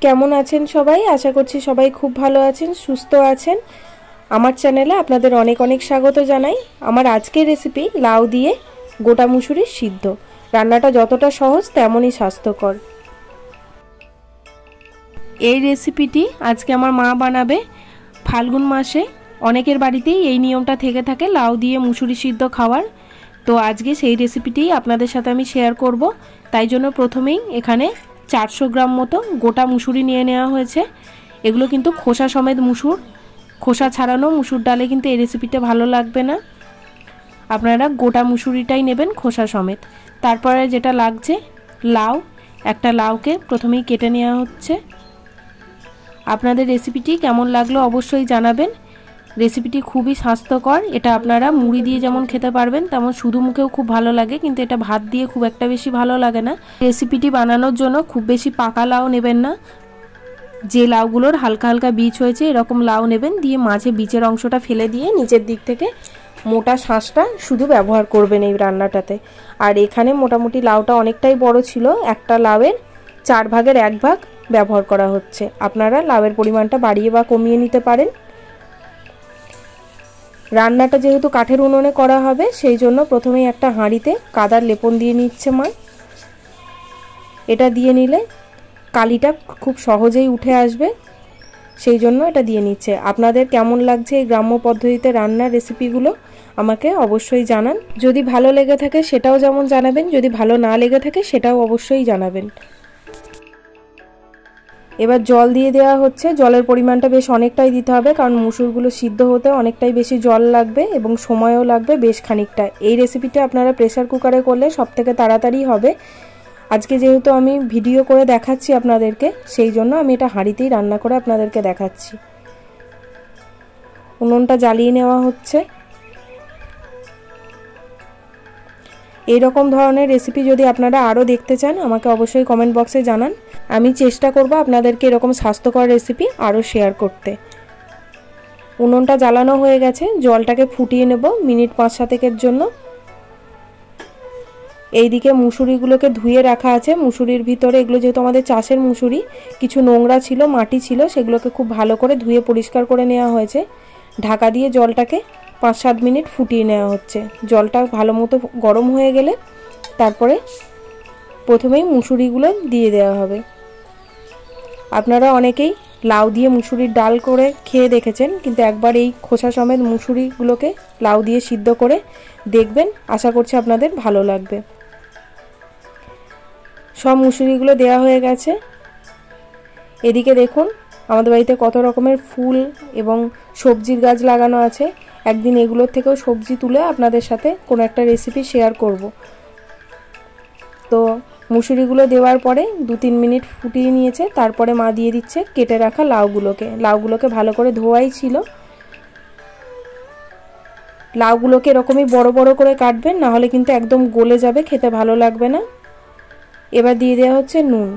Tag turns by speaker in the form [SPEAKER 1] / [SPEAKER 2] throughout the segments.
[SPEAKER 1] কেমন আছেন সবাই? আশা করছি সবাই খুব ভালো আছেন, সুস্থ আছেন। আমার চ্যানেলে আপনাদের অনেক অনেক স্বাগত জানাই। আমার আজকের রেসিপি লাউ দিয়ে গোটা মুসুরির সিদ্ধ। রান্নাটা যতটা সহজ তেমনই স্বাস্থ্যকর। এই রেসিপিটি আজকে আমার মা বানাবে। ফাল্গুন মাসে অনেকের বাড়িতেই এই নিয়মটা থেকে থাকে, লাউ দিয়ে মুসুরি সিদ্ধ খাওয়ার। তো আজকে সেই রেসিপিটি আপনাদের সাথে আমি শেয়ার করব। তাই জন্য প্রথমেই এখানে 400 গ্রাম মতো গোটা মুসুরি নিয়ে নেওয়া হয়েছে। এগুলো কিন্তু খোসা সমেত মুসুর, খোসা ছাড়ানো মুসুর ডালে কিন্তু এই রেসিপিটা ভালো লাগবে না। আপনারা গোটা মুসুরিটাই নেবেন খোসা সমেত। তারপরে যেটা লাগছে লাউ, একটা লাউকে প্রথমেই কেটে নেওয়া হচ্ছে। আপনাদের রেসিপিটি কেমন লাগলো অবশ্যই জানাবেন। রেসিপিটি খুবই স্বাস্থ্যকর। এটা আপনারা মুড়ি দিয়ে যেমন খেতে পারবেন তেমন শুধু মুখেও খুব ভালো লাগে, কিন্তু এটা ভাত দিয়ে খুব একটা বেশি ভালো লাগে না। রেসিপিটি বানানোর জন্য খুব বেশি পাকা লাউ নেবেন না, যে লাউগুলোর হালকা হালকা বীজ হয়েছে এরকম লাউ নেবেন। দিয়ে মাঝে বীজের অংশটা ফেলে দিয়ে নিচের দিক থেকে মোটা শাঁসটা শুধু ব্যবহার করবেন এই রান্নাটাতে। আর এখানে মোটামুটি লাউটা অনেকটাই বড় ছিল, একটা লাউয়ের 4 ভাগের 1 ভাগ ব্যবহার করা হচ্ছে। আপনারা লাউয়ের পরিমাণটা বাড়িয়ে বা কমিয়ে নিতে পারেন। রান্নাটা যেহেতু কাঠের উনুনে করা হবে সেই জন্য প্রথমেই একটা হাঁড়িতে কাদার লেপন দিয়ে নিচ্ছে মা। এটা দিয়ে নিলে কালিটা খুব সহজেই উঠে আসবে, সেই জন্য এটা দিয়ে নিচ্ছে। আপনাদের কেমন লাগছে এই গ্রাম্য পদ্ধতিতে রান্নার রেসিপিগুলো আমাকে অবশ্যই জানান। যদি ভালো লেগে থাকে সেটাও যেমন জানাবেন, যদি ভালো না লেগে থাকে সেটাও অবশ্যই জানাবেন। এবার জল দিয়ে দেওয়া হচ্ছে। জলের পরিমাণটা বেশ অনেকটাই দিতে হবে, কারণ মুসুরগুলো সিদ্ধ হতে অনেকটাই বেশি জল লাগবে এবং সময়ও লাগবে বেশ খানিকটা। এই রেসিপিটা আপনারা প্রেসার কুকারে করলে সবথেকে তাড়াতাড়ি হবে। আজকে যেহেতু আমি ভিডিও করে দেখাচ্ছি আপনাদেরকে, সেই জন্য আমি এটা হাঁড়িতেই রান্না করে আপনাদেরকে দেখাচ্ছি। উনুনটা জ্বালিয়ে নেওয়া হচ্ছে। এইরকম ধরনের রেসিপি যদি আপনারা আরও দেখতে চান আমাকে অবশ্যই কমেন্ট বক্সে জানান। আমি চেষ্টা করব আপনাদেরকে এরকম স্বাস্থ্যকর রেসিপি আরও শেয়ার করতে। উনুনটা জ্বালানো হয়ে গেছে, জলটাকে ফুটিয়ে নেব মিনিট 5-7 জন্য। এইদিকে মুসুরিগুলোকে ধুয়ে রাখা আছে। মুসুরির ভিতরে এগুলো যেহেতু আমাদের চাষের মুসুরি, কিছু নোংরা ছিল, মাটি ছিল, সেগুলোকে খুব ভালো করে ধুয়ে পরিষ্কার করে নেওয়া হয়েছে। ঢাকা দিয়ে জলটাকে 5-7 মিনিট ফুটিয়ে নেওয়া হচ্ছে। জলটা ভালো মতো গরম হয়ে গেলে তারপরে প্রথমেই মুসুরিগুলো দিয়ে দেওয়া হবে। আপনারা অনেকেই লাউ দিয়ে মুসুরির ডাল করে খেয়ে দেখেছেন, কিন্তু একবার এই খোসা সমেত মুসুরিগুলোকে লাউ দিয়ে সিদ্ধ করে দেখবেন, আশা করছি আপনাদের ভালো লাগবে। সব মুসুরিগুলো দেওয়া হয়ে গেছে। এদিকে দেখুন আমাদের বাড়িতে কত রকমের ফুল এবং সবজির গাছ লাগানো আছে। একদিন এগুলোর থেকেও সবজি তুলে আপনাদের সাথে কোনো একটা রেসিপি শেয়ার করব। তো মুসুরিগুলো দেওয়ার পরে 2-3 মিনিট ফুটিয়ে নিয়েছে। তারপরে মা দিয়ে দিচ্ছে কেটে রাখা লাউগুলোকে ভালো করে ধোয়াই ছিল। লাউগুলোকে এরকমই বড় বড় করে কাটবেন, না হলে কিন্তু একদম গলে যাবে, খেতে ভালো লাগবে না। এবার দিয়ে দেওয়া হচ্ছে নুন।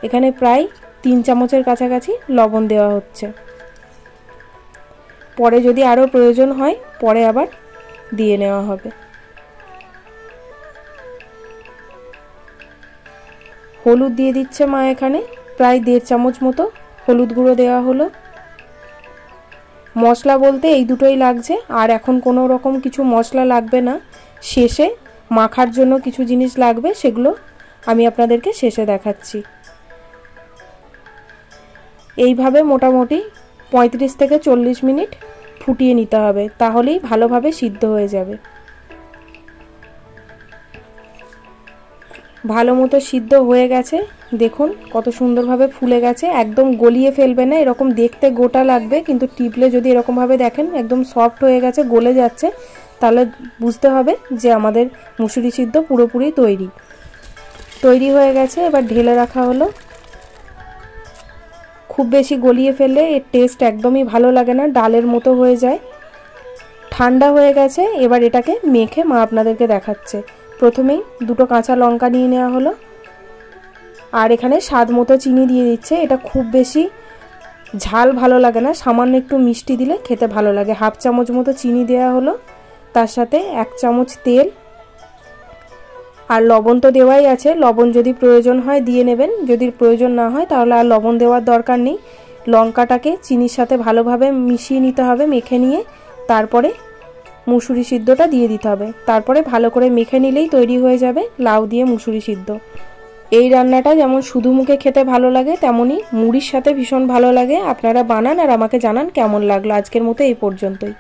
[SPEAKER 1] এখানে প্রায় 3 চামচের কাছাকাছি লবণ দেওয়া হচ্ছে। পরে যদি আরও প্রয়োজন হয় পরে আবার দিয়ে নেওয়া হবে। হলুদ দিয়ে দিচ্ছে মা, এখানে প্রায় 1.5 চামচ মতো হলুদ গুঁড়ো দেওয়া হলো। মশলা বলতে এই দুটোই লাগছে, আর এখন কোনো রকম কিছু মশলা লাগবে না। শেষে মাখার জন্য কিছু জিনিস লাগবে, সেগুলো আমি আপনাদেরকে শেষে দেখাচ্ছি। এইভাবে মোটামুটি 35 থেকে 40 মিনিট ফুটিয়ে নিতে হবে, তাহলেই ভালোভাবে সিদ্ধ হয়ে যাবে। ভালো মতো সিদ্ধ হয়ে গেছে, দেখুন কত সুন্দরভাবে ফুলে গেছে। একদম গলিয়ে ফেলবে না, এরকম দেখতে গোটা লাগবে, কিন্তু টিপলে যদি এরকমভাবে দেখেন একদম সফট হয়ে গেছে, গলে যাচ্ছে, তাহলে বুঝতে হবে যে আমাদের মুসুরি সিদ্ধ পুরোপুরি তৈরি হয়ে গেছে। এবার ঢেলে রাখা হলো। খুব বেশি গলিয়ে ফেললে এর টেস্ট একদমই ভালো লাগে না, ডালের মতো হয়ে যায়। ঠান্ডা হয়ে গেছে, এবার এটাকে মেখে মা আপনাদেরকে দেখাচ্ছে। প্রথমেই 2টো কাঁচা লঙ্কা নিয়ে নেওয়া হলো, আর এখানে স্বাদ মতো চিনি দিয়ে দিচ্ছে। এটা খুব বেশি ঝাল ভালো লাগে না, সামান্য একটু মিষ্টি দিলে খেতে ভালো লাগে। 1/2 চামচ মতো চিনি দেওয়া হলো, তার সাথে 1 চামচ তেল, আর লবণ তো দেওয়াই আছে, লবণ যদি প্রয়োজন হয় দিয়ে নেবেন, যদি প্রয়োজন না হয় তাহলে আর লবণ দেওয়ার দরকার নেই। লঙ্কাটাকে চিনির সাথে ভালোভাবে মিশিয়ে নিতে হবে, মেখে নিয়ে তারপরে মুসুরি সিদ্ধটা দিয়ে দিতে হবে। তারপরে ভালো করে মেখে নিলেই তৈরি হয়ে যাবে লাউ দিয়ে মুসুরি সিদ্ধ। এই রান্নাটা যেমন শুধু মুখে খেতে ভালো লাগে, তেমনি মুড়ির সাথে ভীষণ ভালো লাগে। আপনারা বানান আর আমাকে জানান কেমন লাগলো। আজকের মতো এই পর্যন্তই।